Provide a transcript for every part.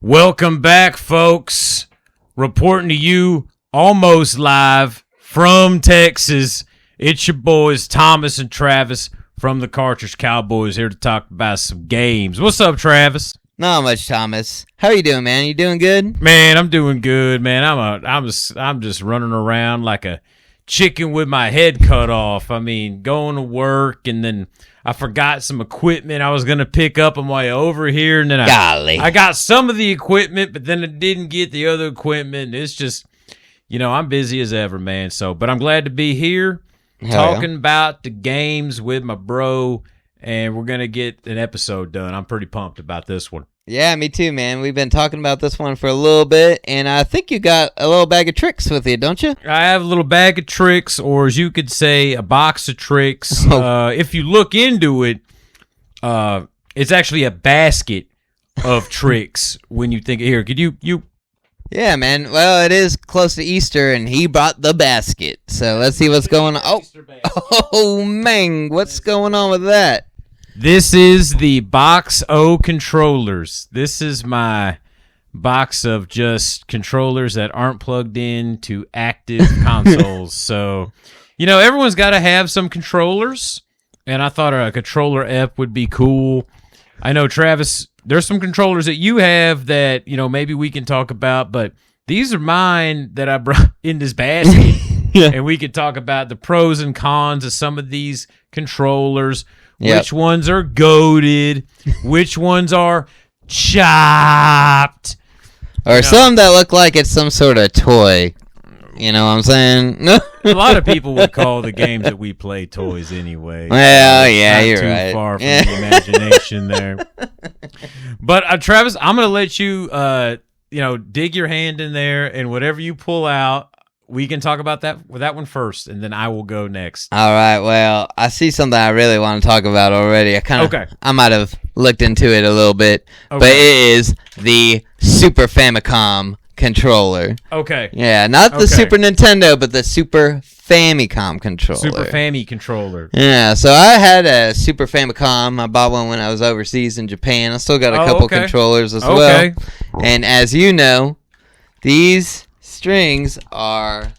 Welcome back, folks. Reporting to you almost live from Texas. It's your boys, Thomas and Travis from the Cartridge Cowboys, here to talk about some games. What's up, Travis? Not much, Thomas. How are you doing, man? You doing good? Man, I'm doing good, man. I'm just running around like a chicken with my head cut off. I mean, going to work, and then I forgot some equipment I was going to pick up on my way over here, and then I got some of the equipment, but then I didn't get the other equipment. It's just, I'm busy as ever, man. But I'm glad to be here talking about the games with my bro, and we're going to get an episode done. I'm pretty pumped about this one. Yeah, me too, man. We've been talking about this one for a little bit, and I think you got a little bag of tricks with you, don't you? I have a little bag of tricks, or as you could say, a box of tricks. If you look into it, it's actually a basket of tricks when you think, here, could you... Yeah, man. Well, it is close to Easter, and he brought the basket. So let's see what's going on. Oh, man, what's going on with that? This is the box O controllers. This is my box of just controllers that aren't plugged in to active consoles. So, everyone's got to have some controllers, and I thought a controller app would be cool. I know, Travis, there's some controllers that you have that, maybe we can talk about, but these are mine that I brought in this basket, and we could talk about the pros and cons of some of these controllers. Yep. Which ones are goated? Which ones are chopped? Or some that look like it's some sort of toy. You know what I'm saying? A lot of people would call the games that we play toys anyway. Well, yeah, you're too right. Far from the imagination there. But Travis, I'm gonna let you, dig your hand in there, and whatever you pull out, we can talk about that one first, and then I will go next. All right. Well, I see something I really want to talk about already. I might have looked into it a little bit, but it is the Super Famicom controller. Okay. Yeah, not the Super Nintendo, but the Super Famicom controller. Super Fami controller. Yeah, so I had a Super Famicom. I bought one when I was overseas in Japan. I still got a couple controllers as well. And as you know, these strings are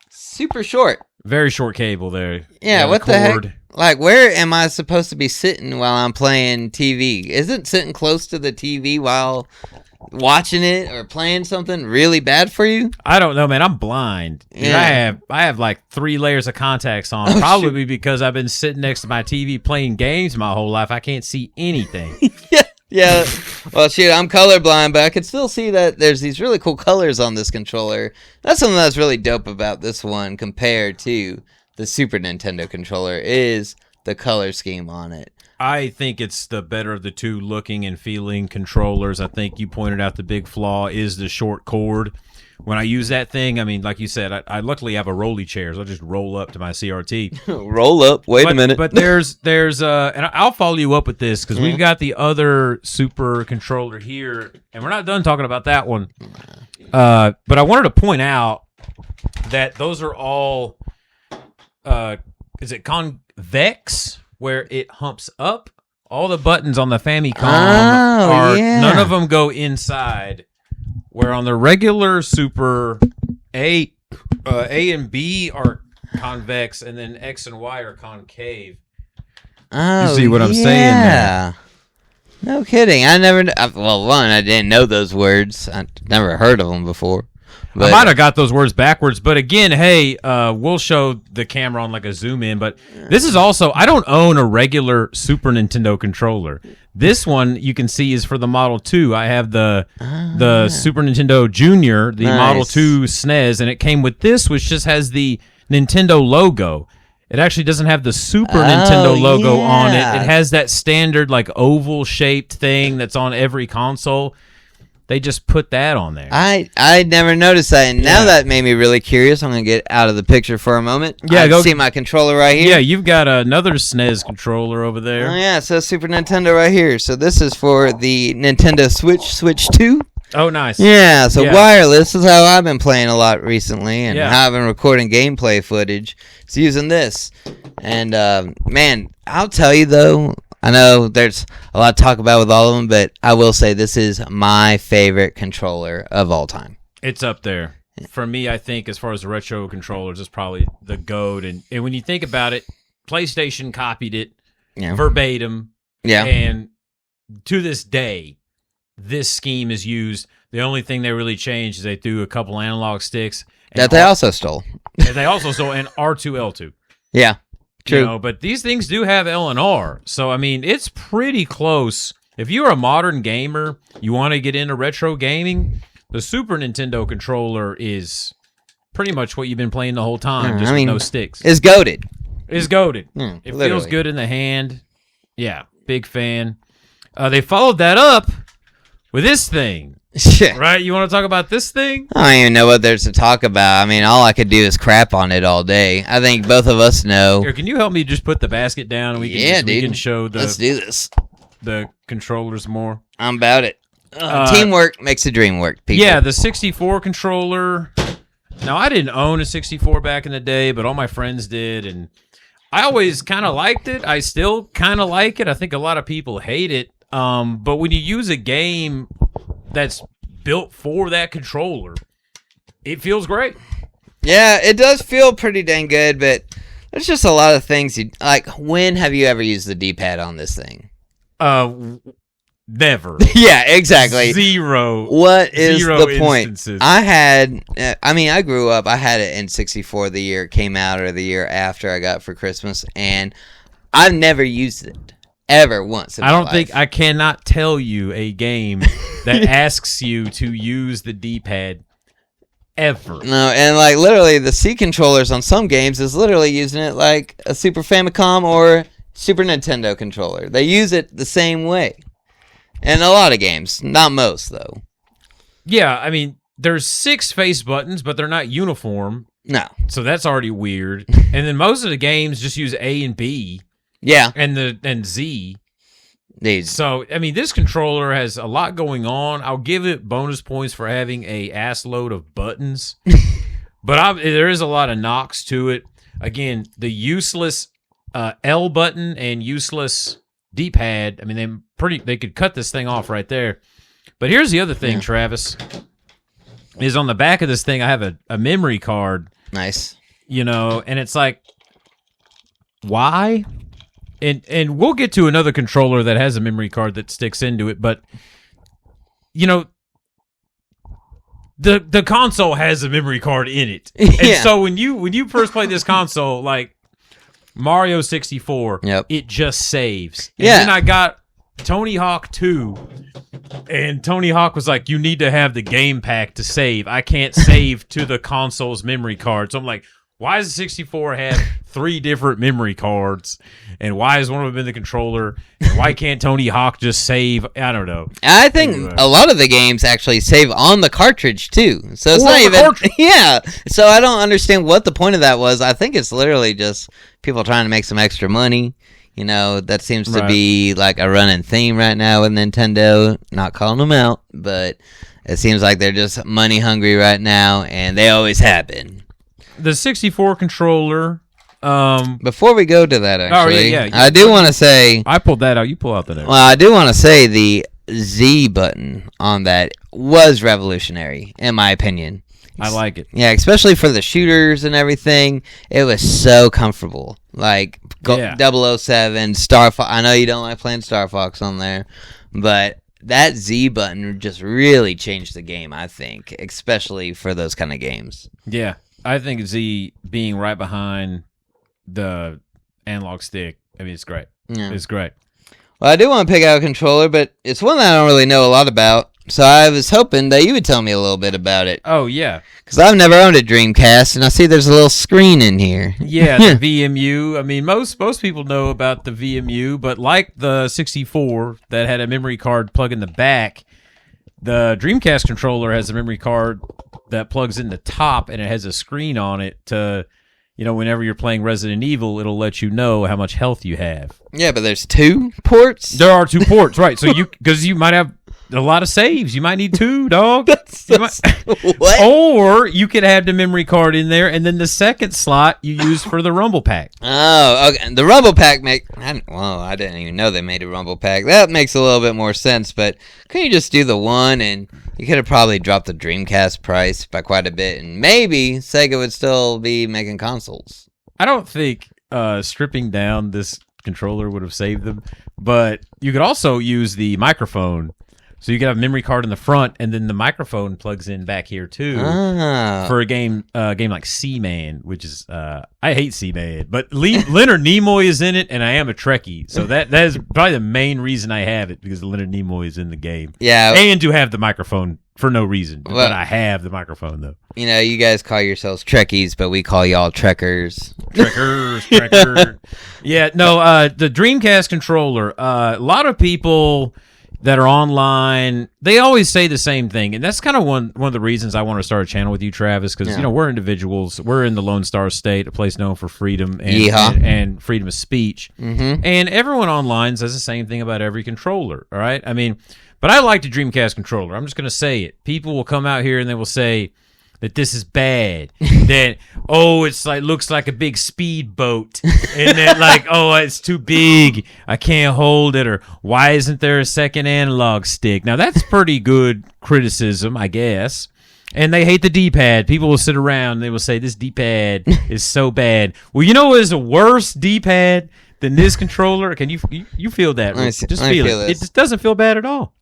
super short. Very short cable there. Yeah, what the heck? Like, where am I supposed to be sitting while I'm playing TV? Isn't sitting close to the TV while watching it or playing something really bad for you? I don't know, man. I'm blind. Yeah. I have like 3 layers of contacts on. Probably because I've been sitting next to my TV playing games my whole life. I can't see anything. Yeah. Well, shoot, I'm colorblind, but I can still see that there's these really cool colors on this controller. That's something that's really dope about this one compared to the Super Nintendo controller is the color scheme on it. I think it's the better of the two looking and feeling controllers. I think you pointed out the big flaw is the short cord. When I use that thing, I mean, like you said, I luckily have a rolly chair, so I just roll up to my CRT. Roll up. Wait a minute. But there's and I'll follow you up with this because we've got the other super controller here, and we're not done talking about that one. But I wanted to point out that those are all, is it convex, where it humps up? All the buttons on the Famicom none of them go inside. Where on the regular Super, A and B are convex, and then X and Y are concave. Oh, you see what I'm saying there? No kidding. I didn't know those words. I never heard of them before. But I might have got those words backwards, but again, hey, we'll show the camera on like a zoom in, but this is also, I don't own a regular Super Nintendo controller. This one you can see is for the Model 2. I have the Super Nintendo Junior, the Model 2 SNES, and it came with this, which just has the Nintendo logo. It actually doesn't have the Super Nintendo logo on it. It has that standard like oval shaped thing that's on every console. They just put that on there. I never noticed that, and now that made me really curious. I'm going to get out of the picture for a moment. Yeah, go see my controller right here. Yeah, you've got another SNES controller over there. Oh, yeah, so Super Nintendo right here. So this is for the Nintendo Switch 2. Oh, nice. Yeah, so wireless is how I've been playing a lot recently, and how I've been recording gameplay footage. It's using this. And, man, I'll tell you, though, I know there's a lot to talk about with all of them, but I will say this is my favorite controller of all time. It's up there. For me, I think as far as the retro controllers, it's probably the GOAT. And when you think about it, PlayStation copied it verbatim. Yeah. And to this day, this scheme is used. The only thing they really changed is they threw a couple analog sticks. That they also stole. They also stole an R2L2. Yeah. True. You know, but these things do have L and R. So, I mean, it's pretty close. If you're a modern gamer, you want to get into retro gaming, the Super Nintendo controller is pretty much what you've been playing the whole time, just with no sticks. It's goated. It's goated. It literally feels good in the hand. Yeah, big fan. They followed that up with this thing. Right? You want to talk about this thing? I don't even know what there's to talk about. I mean, all I could do is crap on it all day. I think both of us know. Here, can you help me just put the basket down and we can show Let's do this. The controllers more? I'm about it. Teamwork makes the dream work, people. Yeah, the 64 controller. Now, I didn't own a 64 back in the day, but all my friends did, and I always kind of liked it. I still kind of like it. I think a lot of people hate it. But when you use a game that's built for that controller, it feels great. Yeah, it does feel pretty dang good, but there's just a lot of things you like. When have you ever used the D-pad on this thing? Never. Yeah, exactly. Zero. What is the point? Instances. I grew up, I had it in 64 the year it came out or the year after I got it for Christmas, and I've never used it. Ever once in my life. I cannot tell you a game that asks you to use the D-pad ever. No, and like literally the C controllers on some games is literally using it like a Super Famicom or Super Nintendo controller. They use it the same way. In a lot of games, not most though. Yeah, I mean, there's 6 face buttons, but they're not uniform. No. So that's already weird. And then most of the games just use A and B. Yeah. And Z. These. So, I mean, this controller has a lot going on. I'll give it bonus points for having a ass load of buttons. But there is a lot of knocks to it. Again, the useless L button and useless D-pad, I mean, they could cut this thing off right there. But here's the other thing, Travis, is on the back of this thing, I have a memory card. Nice. You know, and it's like, why? And we'll get to another controller that has a memory card that sticks into it, but you know, the console has a memory card in it. And so when you first play this console, like Mario 64, it just saves. And then I got Tony Hawk 2, and Tony Hawk was like, you need to have the game pack to save. I can't save to the console's memory card. So I'm like, why does the 64 have 3 different memory cards? And why is one of them in the controller? And why can't Tony Hawk just save? I don't know. I think a lot of the games actually save on the cartridge, too. So it's not even... Yeah. So I don't understand what the point of that was. I think it's literally just people trying to make some extra money. You know, that seems to be like a running theme right now with Nintendo. Not calling them out, but it seems like they're just money hungry right now, and they always have been. The 64 controller. Before we go to that, actually, I do want to say... I pulled that out. You pull out the next. Well, I do want to say the Z button on that was revolutionary, in my opinion. I like it. Yeah, especially for the shooters and everything. It was so comfortable. Like 007, Star Fox. I know you don't like playing Star Fox on there, but that Z button just really changed the game, I think, especially for those kind of games. Yeah, I think Z being right behind the analog stick, I mean, it's great. Yeah. It's great. Well, I do want to pick out a controller, but it's one that I don't really know a lot about. So I was hoping that you would tell me a little bit about it. Oh, yeah. Because I've never owned a Dreamcast, and I see there's a little screen in here. Yeah, the VMU. I mean, most people know about the VMU, but like the 64 that had a memory card plug in the back, the Dreamcast controller has a memory card that plugs in the top, and it has a screen on it to... You know, whenever you're playing Resident Evil, it'll let you know how much health you have. Yeah, but there's 2 ports? There are 2 ports, right. So because you might have a lot of saves. You might need 2, dog. What? Or you could have the memory card in there, and then the second slot you use for the Rumble Pack. Oh, okay. The Rumble Pack I didn't even know they made a Rumble Pack. That makes a little bit more sense, but couldn't you just do the one, and you could have probably dropped the Dreamcast price by quite a bit, and maybe Sega would still be making consoles. I don't think stripping down this controller would have saved them, but you could also use the microphone. So you could have a memory card in the front, and then the microphone plugs in back here too for a game like Seaman, which is I hate Seaman, but Leonard Nimoy is in it, and I am a Trekkie, so that is probably the main reason I have it, because Leonard Nimoy is in the game. Yeah, and to have the microphone for no reason, but I have the microphone though. You know, you guys call yourselves Trekkies, but we call y'all Trekkers. Trekker. Yeah, no, the Dreamcast controller. A lot of people that are online, they always say the same thing, and that's kind of one of the reasons I want to start a channel with you, Travis, because you know, we're individuals. We're in the Lone Star State, a place known for freedom and freedom of speech, and everyone online says the same thing about every controller. All right, I mean, but I like the Dreamcast controller. I'm just going to say it. People will come out here and they will say that this is bad. That it's like looks like a big speedboat, and that like it's too big, I can't hold it, or why isn't there a second analog stick? Now that's pretty good criticism, I guess. And they hate the D-pad. People will sit around and they will say this D-pad is so bad. Well, you know what is a worse D-pad than this controller? Can you feel that? Just feel it. It just doesn't feel bad at all.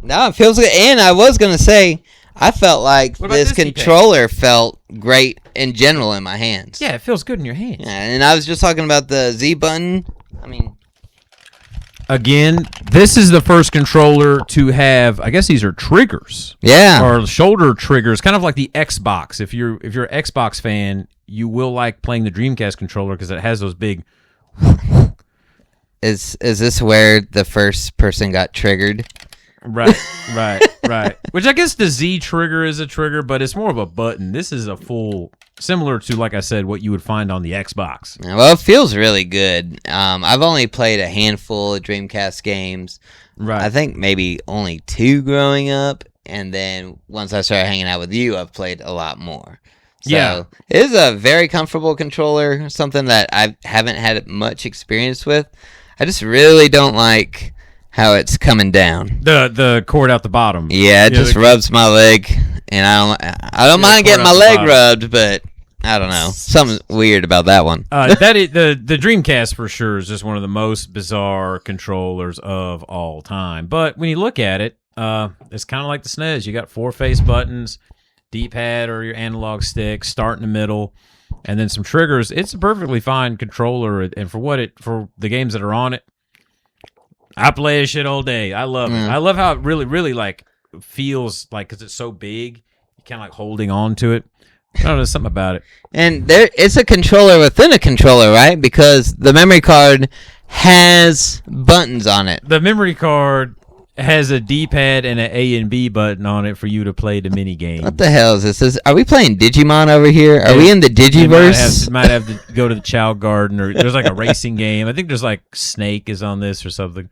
No, it feels good. And I was gonna say, I felt like this controller felt great in general in my hands. Yeah, it feels good in your hands. Yeah, and I was just talking about the Z button. I mean, again, this is the first controller to have, I guess these are triggers. Yeah. Or shoulder triggers, kind of like the Xbox. If you're an Xbox fan, you will like playing the Dreamcast controller because it has those big. Is this where the first person got triggered? Right. Which I guess the Z trigger is a trigger, but it's more of a button. This is a full, similar to, like I said, what you would find on the Xbox. Well, it feels really good. I've only played a handful of Dreamcast games. Right. I think maybe only 2 growing up, and then once I started hanging out with you, I've played a lot more. So it is a very comfortable controller, something that I haven't had much experience with. I just really don't like how it's coming down. The cord out the bottom. Yeah, it just rubs my leg, and I don't mind getting my leg rubbed, but I don't know, something weird about that one. That is, the Dreamcast for sure is just one of the most bizarre controllers of all time. But when you look at it, it's kind of like the SNES. You got 4 face buttons, D-pad or your analog stick, start in the middle, and then some triggers. It's a perfectly fine controller, and for the games that are on it, I play this shit all day. I love it. I love how it really, really like feels like, because it's so big, you kind of like holding on to it. I don't know, there's something about it. And it's a controller within a controller, right? Because the memory card has buttons on it. The memory card has a D-pad and an A and B button on it for you to play the mini game. What the hell is this? Are we playing Digimon over here? Are we in the Digiverse? Might have to go to the Chow Garden, or there's like a racing game. I think there's like Snake is on this or something.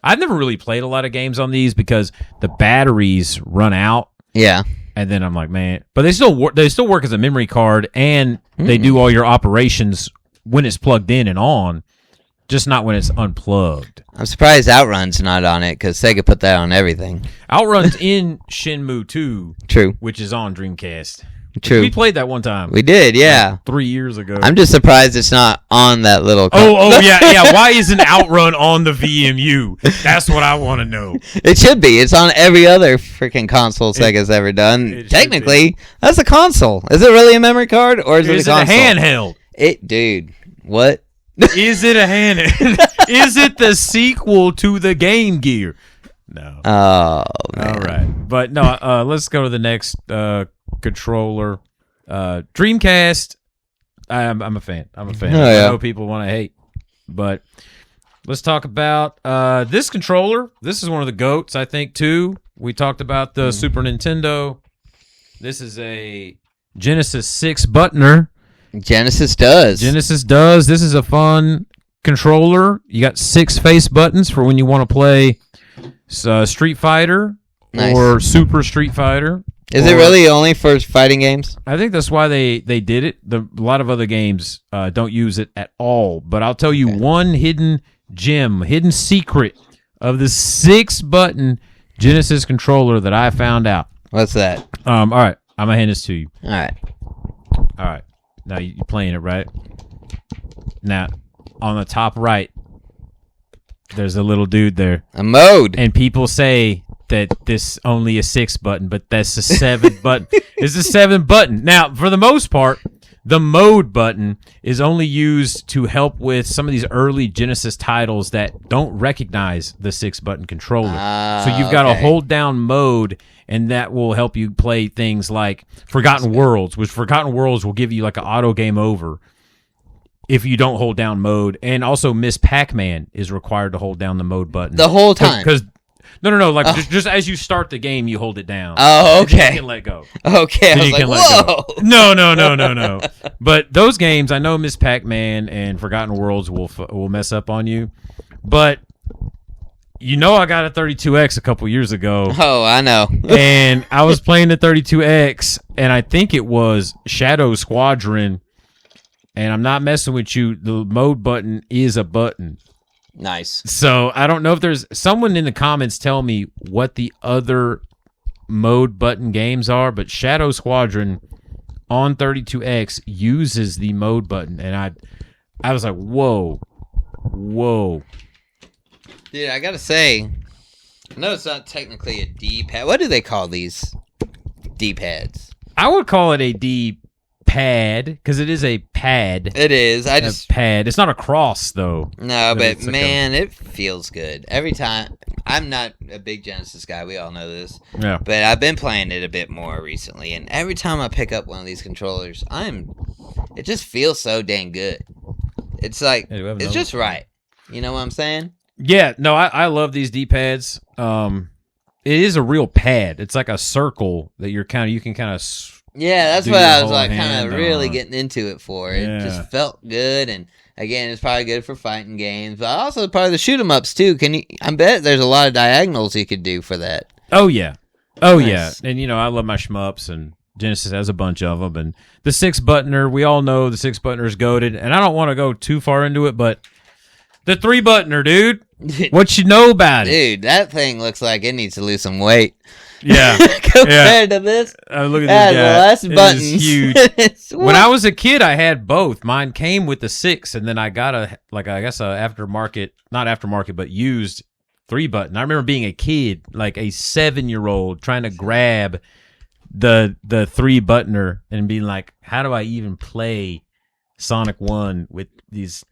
I've never really played a lot of games on these because the batteries run out. Yeah. And then I'm like, man, but they still work as a memory card, and they do all your operations when it's plugged in and on. Just not when it's unplugged. I'm surprised Outrun's not on it, because Sega put that on everything. Outrun's in Shenmue 2. True. Which is on Dreamcast. True. We played that one time. We did, yeah. Like 3 years ago. I'm just surprised it's not on that little... yeah. Why isn't Outrun on the VMU? That's what I want to know. It should be. It's on every other freaking console Sega's ever done. Technically, that's a console. Is it really a memory card, or is it a console? Is it a handheld? Dude, what? Is it a handheld? Is it the sequel to the Game Gear? No. Oh, man. All right. But no, let's go to the next controller. Dreamcast, I'm a fan. Oh, yeah. I know people want to hate. But let's talk about this controller. This is one of the GOATs, I think, too. We talked about the Super Nintendo. This is a Genesis 6 buttoner. Genesis does. This is a fun controller. You got 6 face buttons for when you want to play Street Fighter Nice. or Super Street Fighter. Is it really only for fighting games? I think that's why they did it. A lot of other games don't use it at all. But I'll tell you one hidden gem, hidden secret of the 6-button Genesis controller that I found out. What's that? All right, I'm gonna hand this to you. All right. All right, now you're playing it right. Now, on the top right, there's a little dude there, A mode. and people say that this only a 6-button, but that's a 7-button. It's a 7-button. Now, for the most part, the mode button is only used to help with some of these early Genesis titles that don't recognize the 6-button controller. So you've got to hold down mode, and that will help you play things like Forgotten Worlds, which Forgotten Worlds will give you like an auto game over if you don't hold down mode. And also Miss Pac-Man is required to hold down the mode button. The whole time? Because no. Like just as you start the game, you hold it down. Oh, okay. Then you can let go. Okay, I was like, whoa. No. But those games, I know Miss Pac-Man and Forgotten Worlds will mess up on you. But you know, I got a 32X a couple years ago. Oh, I know. And I was playing the 32X, and I think it was Shadow Squadron. And I'm not messing with you. The mode button is a button. Nice. So I don't know if there's someone in the comments tell me what the other mode button games are, but Shadow Squadron on 32X uses the mode button, and I was like, whoa. Dude, I gotta say, I know it's not technically a D-pad. What do they call these D-pads? I would call it a D-pad because it is a pad. It is. A pad. It's not a cross though. No, but It's like man, it feels good every time. I'm not a big Genesis guy. We all know this. Yeah. But I've been playing it a bit more recently, and every time I pick up one of these controllers, it just feels so dang good. It's like it's just right. You know what I'm saying? Yeah. No, I love these D-pads. It is a real pad. It's like a circle that you can kind of. Yeah, that's do what your I was whole like, kind hand of really on. getting into it for. Yeah. It just felt good, and again, it's probably good for fighting games, but also part of the shoot 'em ups too. I bet there's a lot of diagonals you could do for that. Oh yeah, Nice. yeah. And you know, I love my shmups, and Genesis has a bunch of them. And the 6-buttoner, we all know the 6-buttoner is goated. And I don't want to go too far into it, but the 3-buttoner, dude, what you know about it? Dude, that thing looks like it needs to lose some weight. Yeah, Compared to this, look at that this has guy. less It is buttons. huge. It's When I was a kid, I had both. Mine came with the 6, and then I got a aftermarket, not aftermarket, but used 3-button. I remember being a kid, like a 7-year-old, trying to grab the 3-buttoner and being like, how do I even play Sonic 1 with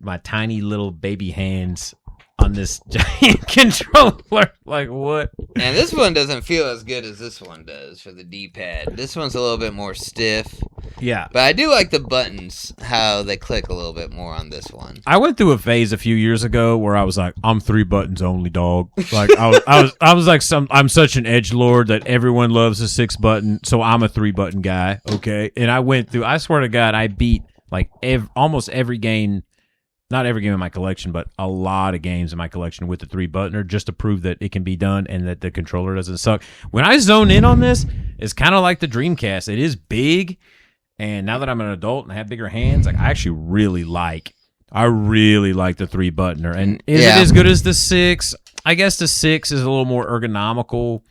my tiny little baby hands on this giant controller? Like, what? And this one doesn't feel as good as this one does for the D-pad. This one's a little bit more stiff. Yeah. But I do like the buttons, how they click a little bit more on this one. I went through a phase a few years ago where I was like, I'm 3 buttons only, dog. Like I was like, I'm such an edgelord that everyone loves a 6-button, so I'm a 3-button guy. Okay. And I went through, I swear to God, I beat like almost every game. Not every game in my collection, but a lot of games in my collection with the 3-buttoner just to prove that it can be done and that the controller doesn't suck. When I zone in on this, it's kind of like the Dreamcast. It is big, and now that I'm an adult and I have bigger hands, like I actually really like the 3-buttoner. And is it as good as the 6? I guess the 6 is a little more ergonomical,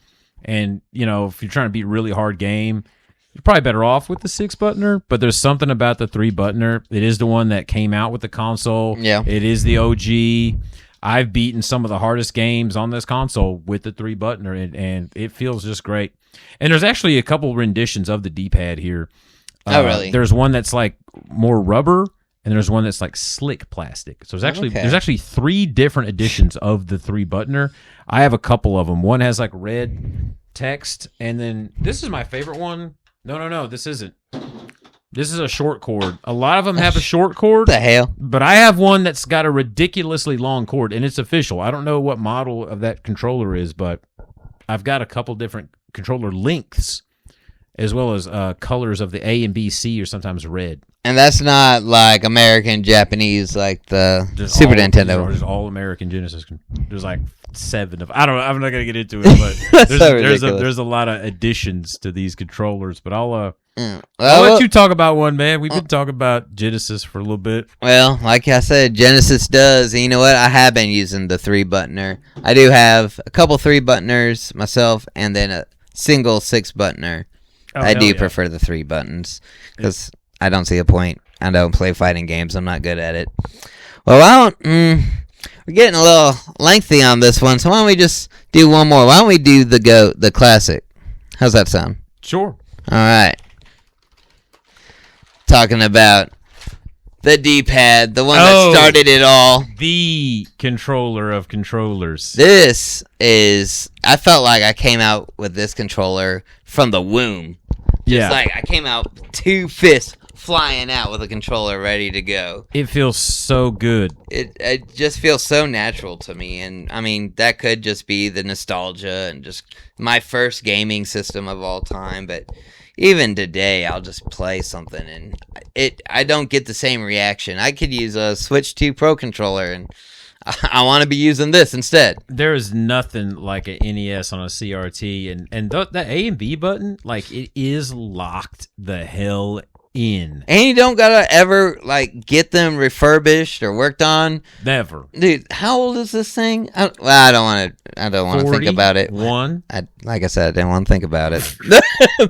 and you know, if you're trying to beat a really hard game, you're probably better off with the 6-buttoner, but there's something about the 3-buttoner. It is the one that came out with the console. Yeah. It is the OG. I've beaten some of the hardest games on this console with the 3-buttoner, and it feels just great. And there's actually a couple renditions of the D-pad here. Oh, really? There's one that's like more rubber, and there's one that's like slick plastic. So there's actually 3 different editions of the 3-buttoner. I have a couple of them. One has like red text, and then this is my favorite one. No, this isn't. This is a short cord. A lot of them have a short cord. What the hell? But I have one that's got a ridiculously long cord, and it's official. I don't know what model of that controller is, but I've got a couple different controller lengths. as well as colors of the A and B, C are sometimes red. And that's not like American, Japanese, like the Just Super all, Nintendo. There's all American Genesis. There's like 7 of. I don't know. I'm not gonna get into it, but there's a lot of additions to these controllers. But I'll let you talk about one, man. We've been talking about Genesis for a little bit. Well, like I said, Genesis does. And you know what? I have been using the 3-buttoner. I do have a couple 3-buttoners myself, and then a single 6-buttoner. I do prefer the 3 buttons because I don't see a point. I don't play fighting games. I'm not good at it. Well, we're getting a little lengthy on this one, so why don't we just do one more? Why don't we do the classic? How's that sound? Sure. All right. Talking about the D-pad, the one that started it all. The controller of controllers. I felt like I came out with this controller from the womb. Yeah. It's like I came out 2 fists flying out with a controller ready to go. It feels so good. It just feels so natural to me. And, I mean, that could just be the nostalgia and just my first gaming system of all time. But even today, I'll just play something and I don't get the same reaction. I could use a Switch 2 Pro controller and I want to be using this instead. There is nothing like an NES on a CRT, and that A and B button, like, it is locked the hell in. And you don't gotta ever like get them refurbished or worked on. Never, dude. How old is this thing? I don't want to think about it. Like I said, I didn't want to think about it,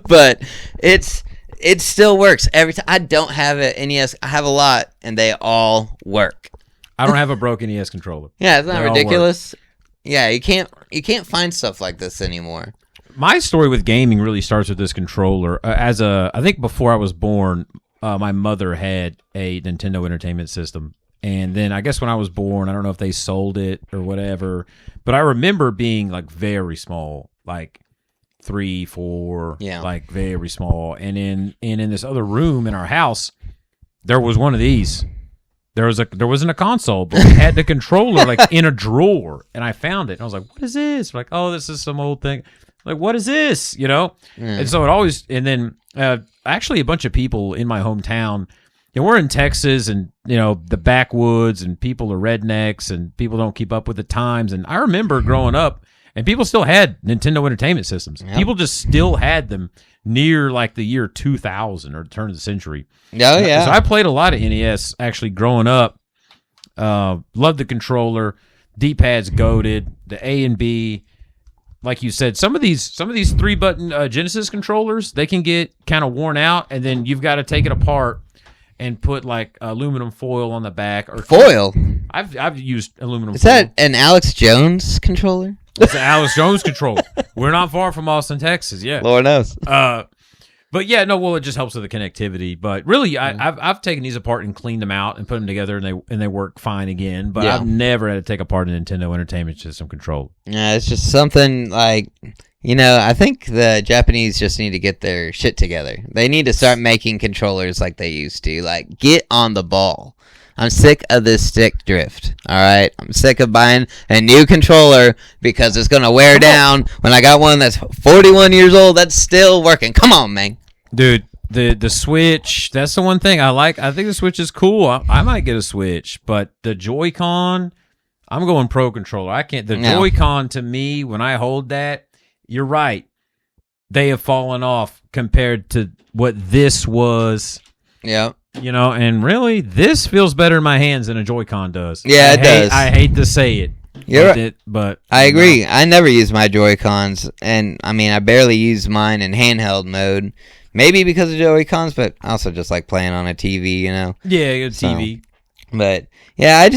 but it still works every time. I don't have an NES. I have a lot, and they all work. I don't have a broken NES controller. Yeah, it's not ridiculous. Yeah, you can't find stuff like this anymore. My story with gaming really starts with this controller. I think before I was born, my mother had a Nintendo Entertainment System, and then I guess when I was born, I don't know if they sold it or whatever, but I remember being like very small, like 3, 4, like very small, and in this other room in our house, there was one of these. There wasn't a console, but we had the controller like in a drawer, and I found it. And I was like, "What is this?" We're like, "Oh, this is some old thing." Like, what is this? You know? And so it always, and then actually a bunch of people in my hometown, we're in Texas, and the backwoods, and people are rednecks, and people don't keep up with the times. And I remember growing up, and people still had Nintendo Entertainment Systems. Yep. People just still had them near like the year 2000 or the turn of the century. Oh, yeah. So I played a lot of NES actually growing up. Loved the controller. D-pad's goated. The A and B. Like you said, some of these 3-button Genesis controllers, they can get kind of worn out, and then you've got to take it apart and put like aluminum foil on the back. Or foil? I've used aluminum foil. Is that an Alex Jones controller? It's an Alex Jones controller. We're not far from Austin, Texas. Yeah, Lord knows. But yeah, no. Well, it just helps with the connectivity. But really, I've taken these apart and cleaned them out and put them together, and they work fine again. But I've never had to take apart a Nintendo Entertainment System controller. Yeah, it's just something like I think the Japanese just need to get their shit together. They need to start making controllers like they used to. Like, get on the ball. I'm sick of this stick drift, all right? I'm sick of buying a new controller because it's going to wear down when I got one that's 41 years old that's still working. Come on, man. Dude, the Switch, that's the one thing I like. I think the Switch is cool. I might get a Switch, but the Joy-Con, I'm going Pro Controller. I can't. The Joy-Con, to me, when I hold that, you're right. They have fallen off compared to what this was. Yeah. And really, this feels better in my hands than a Joy-Con does. Yeah, it does. I hate to say it. You're right. But I agree. I never use my Joy-Cons, and I mean, I barely use mine in handheld mode. Maybe because of Joy-Cons, but I also just like playing on a TV, Yeah, a TV. But yeah,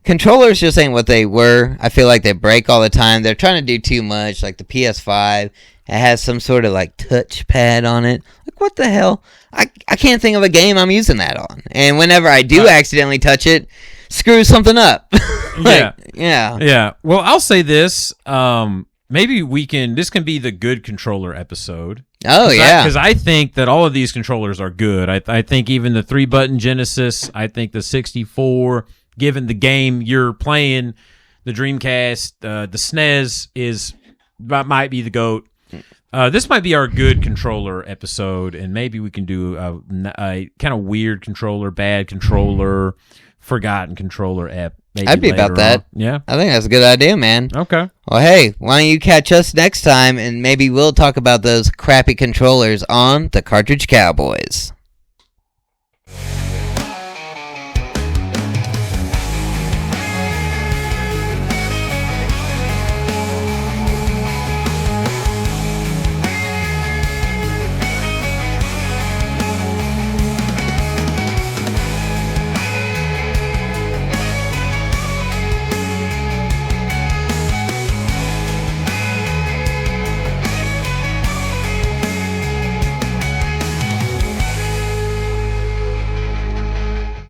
controllers just ain't what they were. I feel like they break all the time. They're trying to do too much. Like the PS5, it has some sort of like touch pad on it. Like, what the hell? I can't think of a game I'm using that on. And whenever I do accidentally touch it, screw something up. Yeah. Well, I'll say this. Maybe this can be the good controller episode. Oh, yeah. Because I think that all of these controllers are good. I think even the 3-button Genesis, I think the 64, given the game you're playing, the Dreamcast, the SNES might be the GOAT. This might be our good controller episode, and maybe we can do a kind of weird controller, bad controller, forgotten controller ep. I'd be about that. Yeah. I think that's a good idea, man. Okay. Well, hey, why don't you catch us next time, and maybe we'll talk about those crappy controllers on the Cartridge Cowboys.